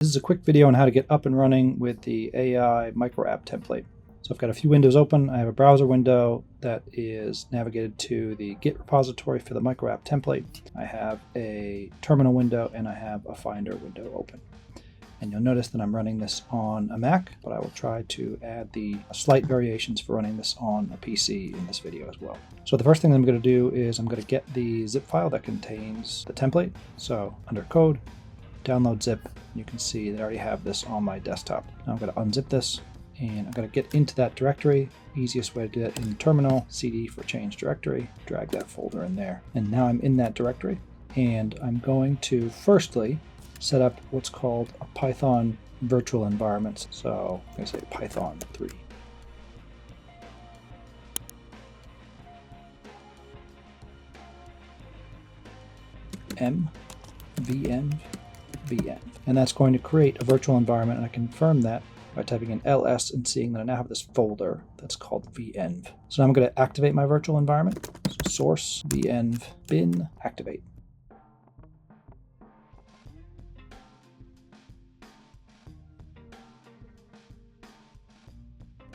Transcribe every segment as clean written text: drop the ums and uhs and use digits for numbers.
This is a quick video on how to get up and running with the AI MicroApp template. So I've got a few windows open. I have a browser window that is navigated to the Git repository for the MicroApp template. I have a terminal window and I have a Finder window open. And you'll notice that I'm running this on a Mac, but I will try to add the slight variations for running this on a PC in this video as well. So the first thing I'm going to do is I'm going to get the zip file that contains the template. So under Code, download zip. You can see that I already have this on my desktop. Now I'm going to unzip this and I'm going to get into that directory. Easiest way to do that in terminal, CD for change directory, drag that folder in there. And now I'm in that directory and I'm going to firstly set up what's called a Python virtual environment. So I'm going to say Python 3. VM. And that's going to create a virtual environment, and I confirm that by typing in ls and seeing that I now have this folder that's called venv. So now I'm going to activate my virtual environment. So source venv bin activate.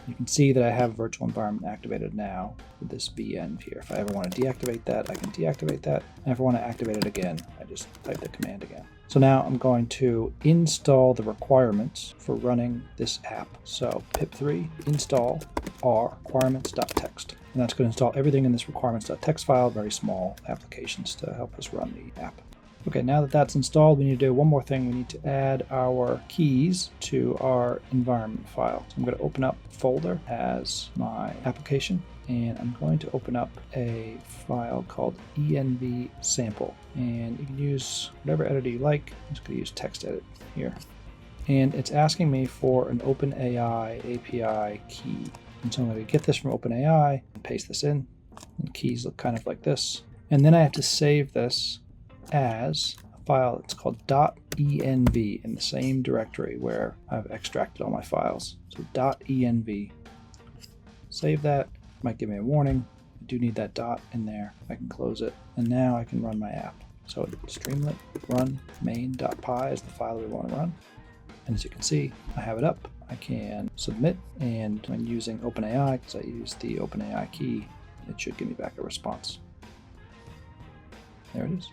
You can see that I have virtual environment activated now with this venv here. If I ever want to deactivate that, I can deactivate that. And if I want to activate it again, I just type the command again. So now I'm going to install the requirements for running this app. So pip3 install r requirements.txt. And that's going to install everything in this requirements.txt file, very small applications to help us run the app. Okay, now that that's installed, we need to do one more thing. We need to add our keys to our environment file. So I'm going to open up a folder as my application, and I'm going to open up a file called env sample. And you can use whatever editor you like. I'm just going to use text edit here. And it's asking me for an OpenAI API key. And so I'm going to get this from OpenAI and paste this in. And the keys look kind of like this. And then I have to save this as a file that's called .env in the same directory where I've extracted all my files. So .env. Save that. Might give me a warning. I do need that dot in there. I can close it. And now I can run my app. So streamlit run main.py is the file we want to run. And as you can see, I have it up. I can submit, and when using OpenAI, because I use the OpenAI key, it should give me back a response. There it is.